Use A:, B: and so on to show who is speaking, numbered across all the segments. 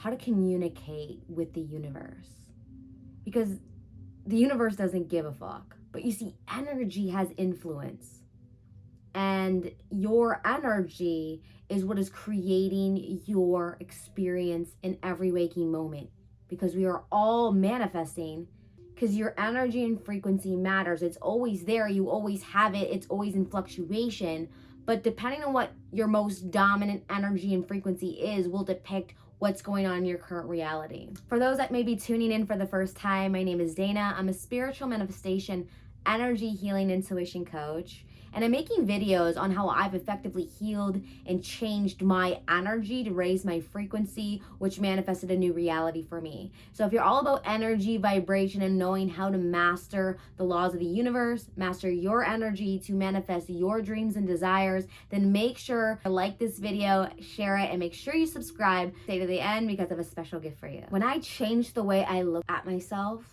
A: how to communicate with the universe. Because the universe doesn't give a fuck. But you see, energy has influence. And your energy is what is creating your experience in every waking moment. Because we are all manifesting, because your energy and frequency matters. It's always there. You always have it. It's always in fluctuation. But depending on what your most dominant energy and frequency is, will depict what's going on in your current reality. For those that may be tuning in for the first time, my name is Dana. I'm a spiritual manifestation, energy healing, intuition coach. And I'm making videos on how I've effectively healed and changed my energy to raise my frequency, which manifested a new reality for me. So if you're all about energy, vibration, and knowing how to master the laws of the universe, master your energy to manifest your dreams and desires, then make sure to like this video, share it, and make sure you subscribe. Stay to the end because I have a special gift for you. When I changed the way I look at myself,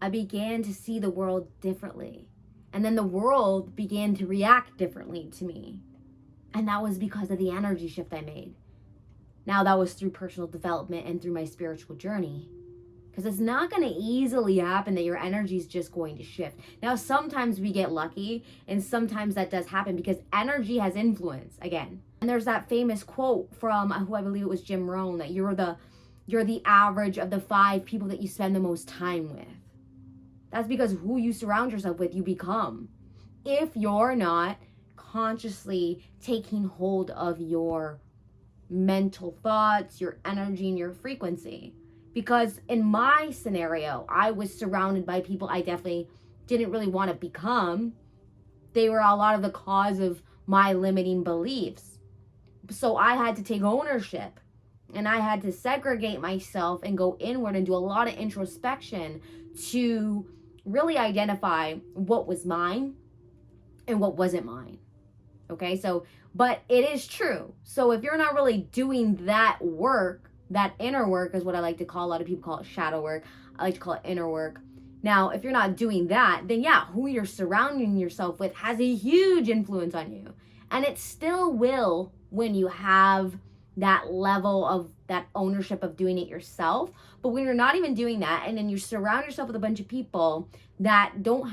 A: I began to see the world differently. And then the world began to react differently to me. And that was because of the energy shift I made. Now, that was through personal development and through my spiritual journey. Because it's not going to easily happen that your energy is just going to shift. Now, sometimes we get lucky, and sometimes that does happen because energy has influence, again. And there's that famous quote from, who I believe it was Jim Rohn, that you're the average of the 5 people that you spend the most time with. That's because who you surround yourself with, you become. If you're not consciously taking hold of your mental thoughts, your energy, and your frequency. Because in my scenario, I was surrounded by people I definitely didn't really want to become. They were a lot of the cause of my limiting beliefs. So I had to take ownership. And I had to segregate myself and go inward and do a lot of introspection to really identify what was mine and what wasn't mine. Okay, so, but it is true. So if you're not really doing that work, that inner work is what I like to call, a lot of people call it shadow work. I like to call it inner work. Now, if you're not doing that, then yeah, who you're surrounding yourself with has a huge influence on you. And it still will when you have that level of that ownership of doing it yourself. But when you're not even doing that, and then you surround yourself with a bunch of people that don't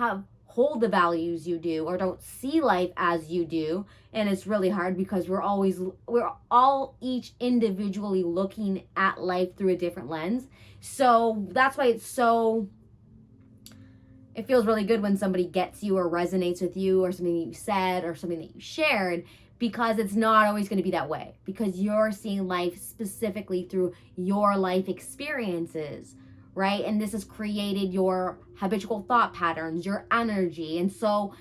A: hold the values you do or don't see life as you do, and it's really hard because we're all each individually looking at life through a different lens. So that's why it feels really good when somebody gets you or resonates with you or something that you said or something that you shared, because it's not always going to be that way, because you're seeing life specifically through your life experiences, right? And this has created your habitual thought patterns, your energy. And so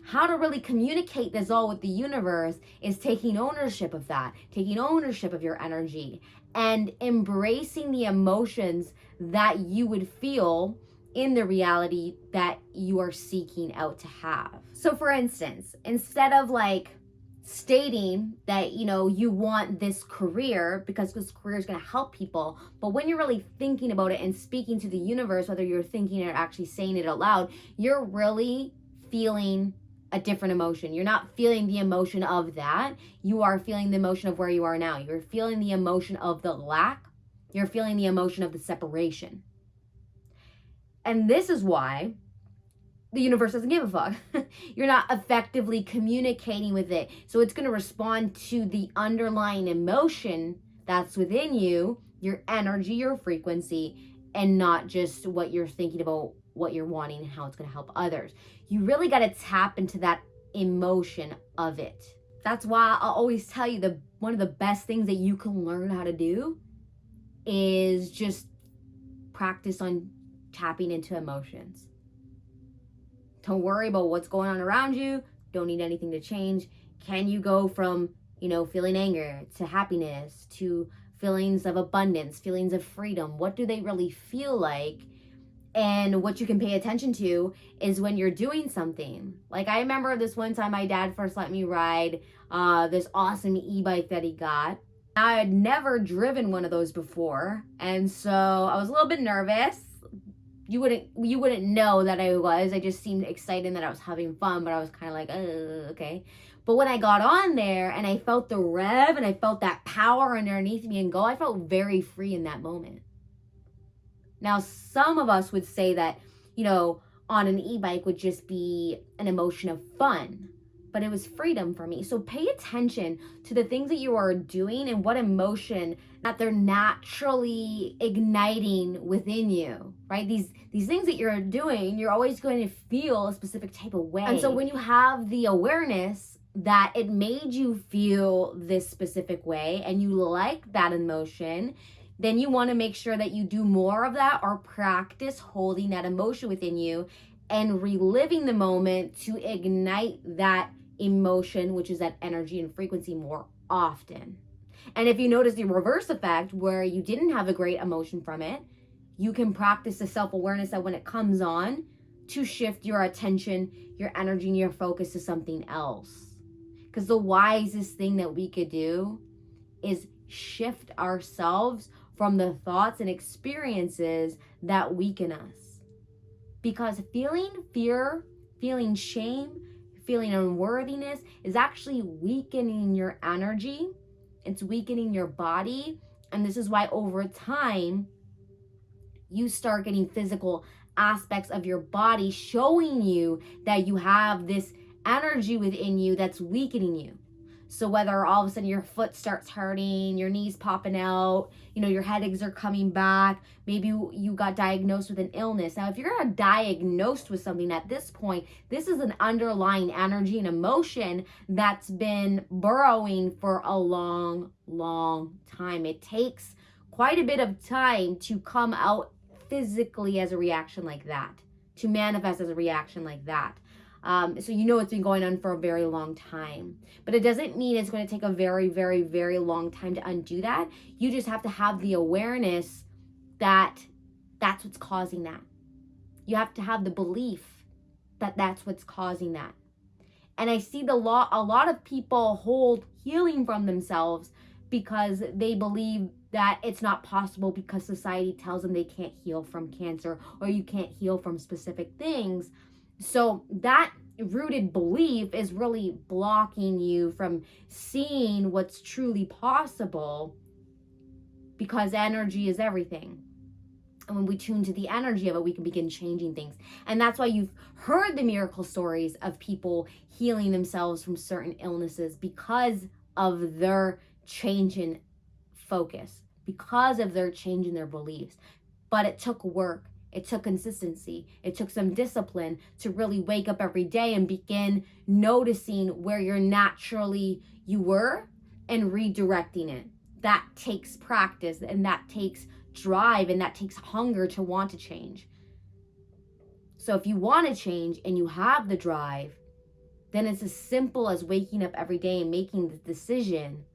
A: how to really communicate this all with the universe is taking ownership of that, taking ownership of your energy and embracing the emotions that you would feel in the reality that you are seeking out to have. So for instance, instead of stating that, you want this career because this career is going to help people, but when you're really thinking about it and speaking to the universe, whether you're thinking it or actually saying it out loud, you're really feeling a different emotion. You're not feeling the emotion of that. You are feeling the emotion of where you are now. You're feeling the emotion of the lack. You're feeling the emotion of the separation. And this is why the universe doesn't give a fuck. You're not effectively communicating with it. So it's going to respond to the underlying emotion that's within you, your energy, your frequency, and not just what you're thinking about, what you're wanting, and how it's going to help others. You really got to tap into that emotion of it. That's why I'll always tell you one of the best things that you can learn how to do is just practice on tapping into emotions. Don't worry about what's going on around you. Don't need anything to change. Can you go from, feeling anger to happiness to feelings of abundance, feelings of freedom? What do they really feel like? And what you can pay attention to is when you're doing something. Like I remember this one time my dad first let me ride this awesome e-bike that he got. I had never driven one of those before. And so I was a little bit nervous. You wouldn't know that I was. I just seemed excited that I was having fun, but I was kind of like, okay. But when I got on there and I felt the rev and I felt that power underneath me and go, I felt very free in that moment. Now, some of us would say that, on an e-bike would just be an emotion of fun, but it was freedom for me. So pay attention to the things that you are doing and what emotion that they're naturally igniting within you, right? These things that you're doing, you're always going to feel a specific type of way. And so when you have the awareness that it made you feel this specific way and you like that emotion, then you want to make sure that you do more of that or practice holding that emotion within you and reliving the moment to ignite that emotion, which is that energy and frequency, more often. And if you notice the reverse effect where you didn't have a great emotion from it, you can practice the self-awareness that when it comes on, to shift your attention, your energy, and your focus to something else. Because the wisest thing that we could do is shift ourselves from the thoughts and experiences that weaken us. Because feeling fear, feeling shame, feeling unworthiness is actually weakening your energy. It's weakening your body. And this is why over time, you start getting physical aspects of your body showing you that you have this energy within you that's weakening you. So whether all of a sudden your foot starts hurting, your knees popping out, your headaches are coming back, maybe you got diagnosed with an illness. Now, if you're diagnosed with something at this point, this is an underlying energy and emotion that's been burrowing for a long, long time. It takes quite a bit of time to come out physically as a reaction like that, to manifest as a reaction like that. So it's been going on for a very long time. But it doesn't mean it's going to take a very, very, very long time to undo that. You just have to have the awareness that that's what's causing that. You have to have the belief that that's what's causing that. And I see a lot of people hold healing from themselves because they believe that it's not possible because society tells them they can't heal from cancer or you can't heal from specific things. So that rooted belief is really blocking you from seeing what's truly possible, because energy is everything. And when we tune to the energy of it, we can begin changing things. And that's why you've heard the miracle stories of people healing themselves from certain illnesses, because of their change in focus, because of their change in their beliefs. But it took work. It took consistency. It took some discipline to really wake up every day and begin noticing where you were and redirecting it. That takes practice, and that takes drive, and that takes hunger to want to change. So if you want to change and you have the drive, then it's as simple as waking up every day and making the decision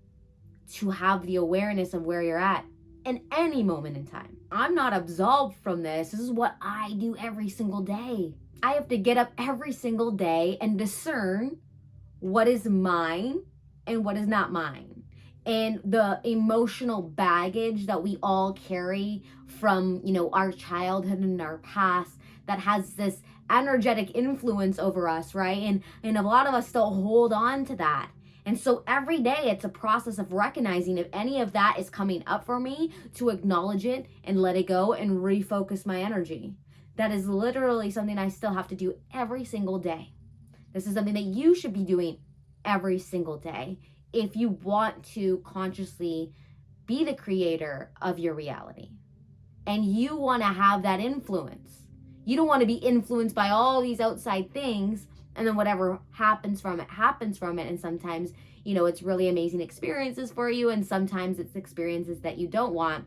A: to have the awareness of where you're at in any moment in time. I'm not absolved from this. This is what I do every single day. I have to get up every single day and discern what is mine and what is not mine. And the emotional baggage that we all carry from, our childhood and our past that has this energetic influence over us, right? And a lot of us still hold on to that. And so every day it's a process of recognizing if any of that is coming up for me, to acknowledge it and let it go and refocus my energy. That is literally something I still have to do every single day. This is something that you should be doing every single day if you want to consciously be the creator of your reality. And you want to have that influence. You don't want to be influenced by all these outside things, and then whatever happens from it. And sometimes, it's really amazing experiences for you, and sometimes it's experiences that you don't want.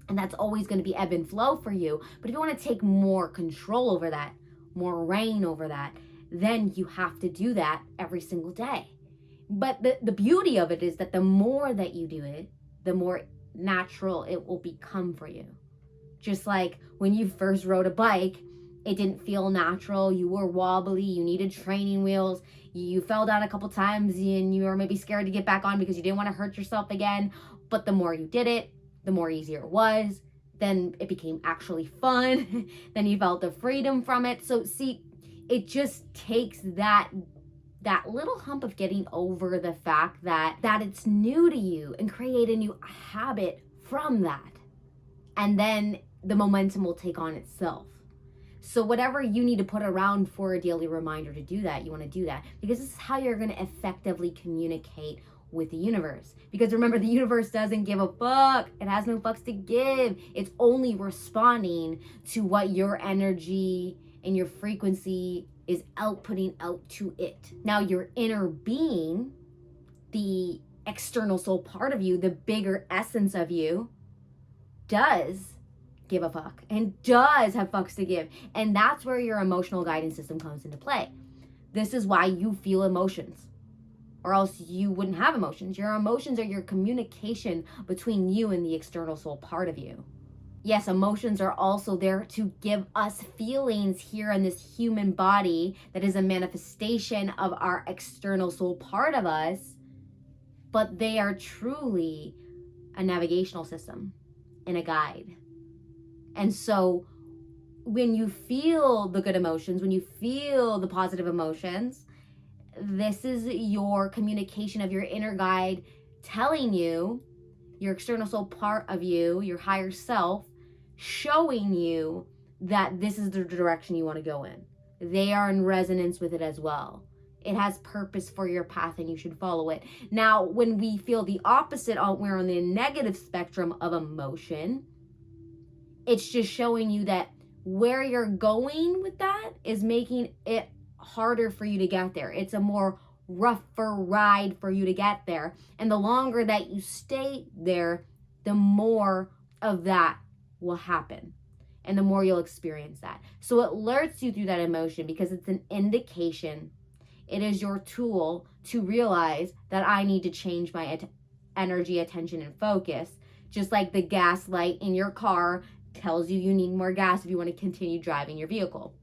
A: And that's always going to be ebb and flow for you. But if you want to take more control over that, more reign over that, then you have to do that every single day. But the beauty of it is that the more that you do it, the more natural it will become for you. Just like when you first rode a bike, it didn't feel natural. You were wobbly. You needed training wheels. You fell down a couple times and you were maybe scared to get back on because you didn't want to hurt yourself again. But the more you did it, the more easier it was. Then it became actually fun. Then you felt the freedom from it. So see, it just takes that that little hump of getting over the fact that it's new to you and create a new habit from that. And then the momentum will take on itself. So whatever you need to put around for a daily reminder to do that, you want to do that, because this is how you're going to effectively communicate with the universe. Because remember, the universe doesn't give a fuck. It has no fucks to give. It's only responding to what your energy and your frequency is outputting out to it. Now, your inner being, the external soul part of you, the bigger essence of you, does give a fuck and does have fucks to give. And that's where your emotional guidance system comes into play. This is why you feel emotions, or else you wouldn't have emotions. Your emotions are your communication between you and the external soul part of you. Yes, emotions are also there to give us feelings here in this human body that is a manifestation of our external soul part of us, but they are truly a navigational system and a guide. And so when you feel the good emotions, when you feel the positive emotions, this is your communication of your inner guide telling you, your external soul part of you, your higher self, showing you that this is the direction you want to go in. They are in resonance with it as well. It has purpose for your path and you should follow it. Now, when we feel the opposite, we're on the negative spectrum of emotion, it's just showing you that where you're going with that is making it harder for you to get there. It's a more rougher ride for you to get there. And the longer that you stay there, the more of that will happen. And the more you'll experience that. So it alerts you through that emotion because it's an indication. It is your tool to realize that I need to change my energy, attention, and focus. Just like the gas light in your car tells you need more gas if you want to continue driving your vehicle.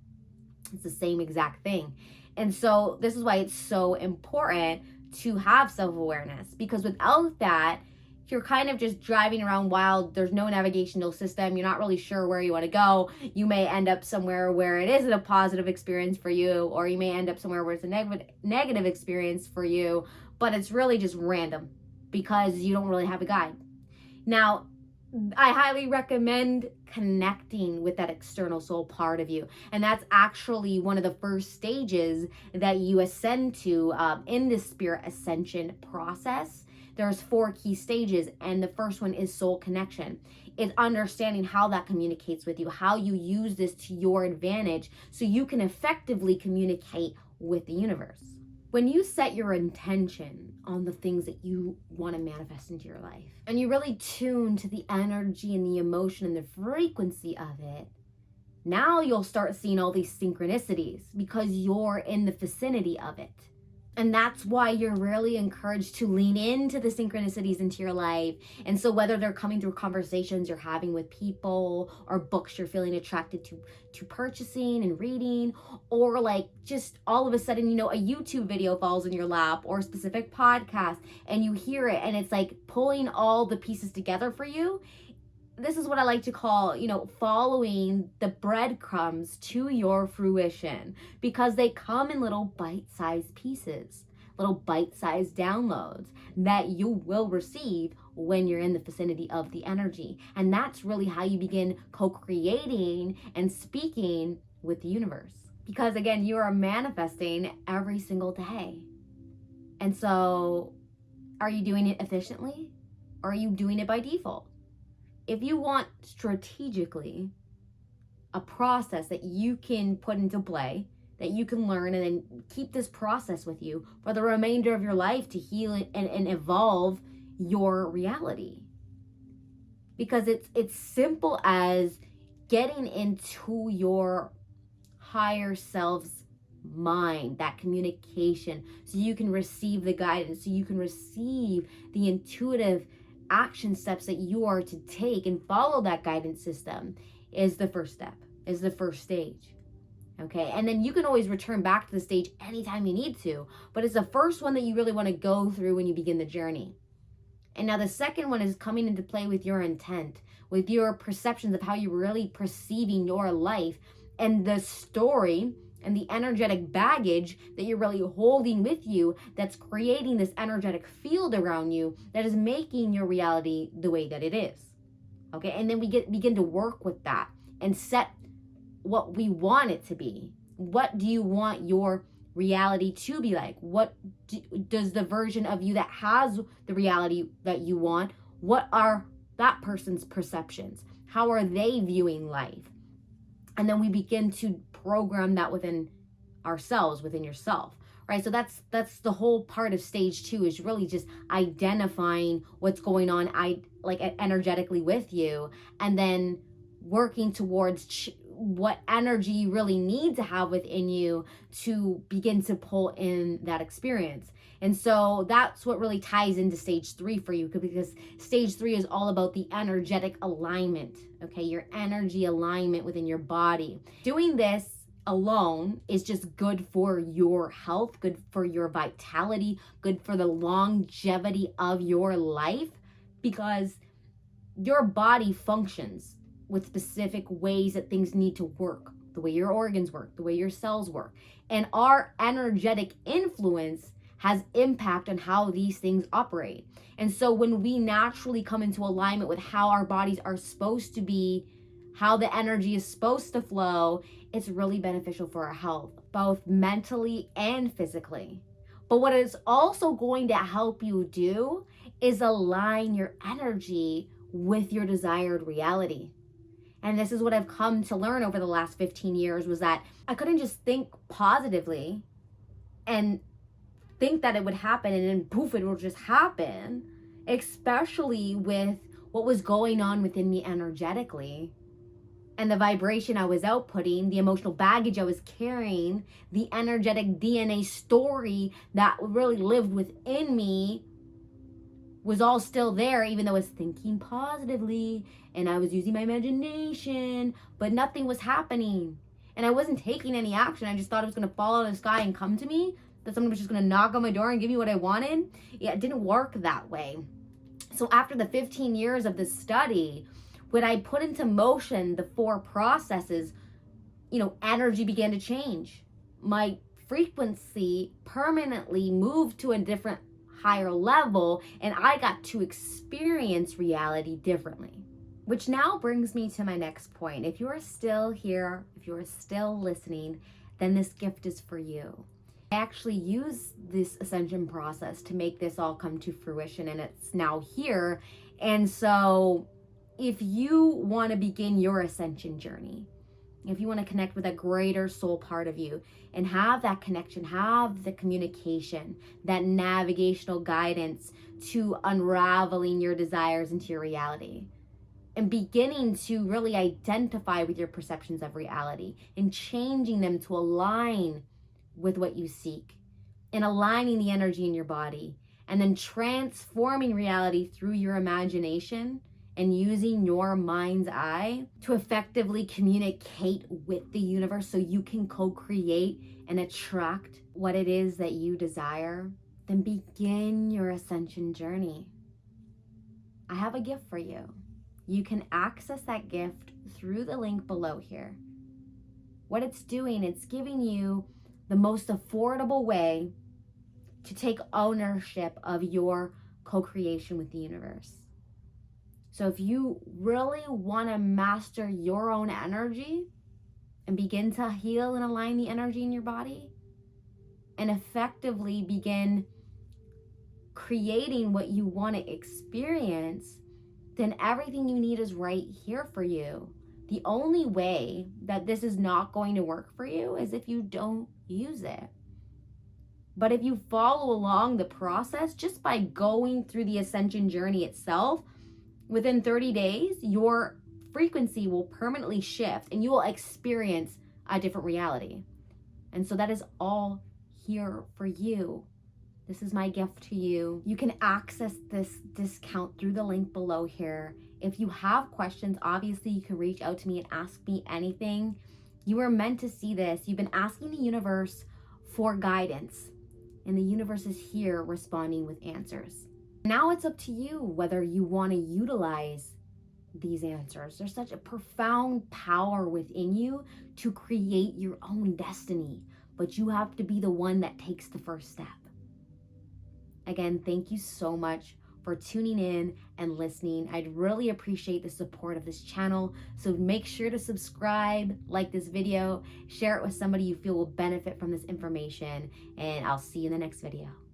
A: It's the same exact thing. And so this is why it's so important to have self-awareness, because without that, you're kind of just driving around wild. There's no navigational system. You're not really sure where you want to go. You may end up somewhere where it isn't a positive experience for you, or you may end up somewhere where it's a negative experience for you, but it's really just random because you don't really have a guide. Now, I highly recommend connecting with that external soul part of you. And that's actually one of the first stages that you ascend to in the spirit ascension process. There's 4 key stages, and the first one is soul connection. It's understanding how that communicates with you, how you use this to your advantage so you can effectively communicate with the universe. When you set your intention on the things that you want to manifest into your life, and you really tune to the energy and the emotion and the frequency of it, now you'll start seeing all these synchronicities because you're in the vicinity of it. And that's why you're really encouraged to lean into the synchronicities into your life. And so whether they're coming through conversations you're having with people, or books you're feeling attracted to purchasing and reading, or like just all of a sudden, a YouTube video falls in your lap, or a specific podcast, and you hear it and it's like pulling all the pieces together for you. This is what I like to call, following the breadcrumbs to your fruition, because they come in little bite-sized pieces, little bite-sized downloads that you will receive when you're in the vicinity of the energy. And that's really how you begin co-creating and speaking with the universe. Because again, you are manifesting every single day. And so are you doing it efficiently, or are you doing it by default? If you want strategically a process that you can put into play, that you can learn and then keep this process with you for the remainder of your life to heal and evolve your reality. Because it's simple as getting into your higher self's mind, that communication, so you can receive the guidance, so you can receive the intuitive action steps that you are to take and follow that guidance system is the first step, is the first stage. Okay, and then you can always return back to the stage anytime you need to, but it's the first one that you really want to go through when you begin the journey. And now the second one is coming into play with your intent, with your perceptions of how you're really perceiving your life and the story and the energetic baggage that you're really holding with you that's creating this energetic field around you that is making your reality the way that it is. Okay, and then we begin to work with that and set what we want it to be. What do you want your reality to be like? What does the version of you that has the reality that you want, what are that person's perceptions? How are they viewing life? And then we begin to program that within ourselves, within yourself, right? So that's the whole part of stage 2, is really just identifying what's going on, energetically with you, and then working towards what energy you really need to have within you to begin to pull in that experience. And so that's what really ties into stage 3 for you, because stage 3 is all about the energetic alignment, okay? Your energy alignment within your body. Doing this alone is just good for your health, good for your vitality, good for the longevity of your life, because your body functions with specific ways that things need to work, the way your organs work, the way your cells work. And our energetic influence has impact on how these things operate. And so when we naturally come into alignment with how our bodies are supposed to be, how the energy is supposed to flow, it's really beneficial for our health, both mentally and physically. But what it's also going to help you do is align your energy with your desired reality. And this is what I've come to learn over the last 15 years, was that I couldn't just think positively and think that it would happen and then poof, it will just happen, especially with what was going on within me energetically and the vibration I was outputting, the emotional baggage I was carrying, the energetic DNA story that really lived within me was all still there, even though I was thinking positively and I was using my imagination, but nothing was happening. And I wasn't taking any action. I just thought it was going to fall out of the sky and come to me, that someone was just going to knock on my door and give me what I wanted. Yeah, it didn't work that way. So after the 15 years of this study, when I put into motion the 4 processes, energy began to change. My frequency permanently moved to a different, higher level, and I got to experience reality differently. Which now brings me to my next point. If you are still here, if you are still listening, then this gift is for you. I actually use this ascension process to make this all come to fruition, and it's now here. And so if you want to begin your ascension journey, if you want to connect with a greater soul part of you and have that connection, have the communication, that navigational guidance to unraveling your desires into your reality and beginning to really identify with your perceptions of reality and changing them to align with what you seek and aligning the energy in your body and then transforming reality through your imagination and using your mind's eye to effectively communicate with the universe so you can co-create and attract what it is that you desire, then begin your ascension journey. I have a gift for you. You can access that gift through the link below here. What it's doing, it's giving you the most affordable way to take ownership of your co-creation with the universe. So if you really want to master your own energy and begin to heal and align the energy in your body and effectively begin creating what you want to experience, then everything you need is right here for you. The only way that this is not going to work for you is if you don't use it. But if you follow along the process just by going through the ascension journey itself, within 30 days, your frequency will permanently shift and you will experience a different reality. And so that is all here for you. This is my gift to you. You can access this discount through the link below here. If you have questions, obviously you can reach out to me and ask me anything. You are meant to see this. You've been asking the universe for guidance, and the universe is here responding with answers. Now it's up to you whether you want to utilize these answers. There's such a profound power within you to create your own destiny, but you have to be the one that takes the first step. Again, thank you so much for tuning in and listening. I'd really appreciate the support of this channel. So make sure to subscribe, like this video, share it with somebody you feel will benefit from this information, and I'll see you in the next video.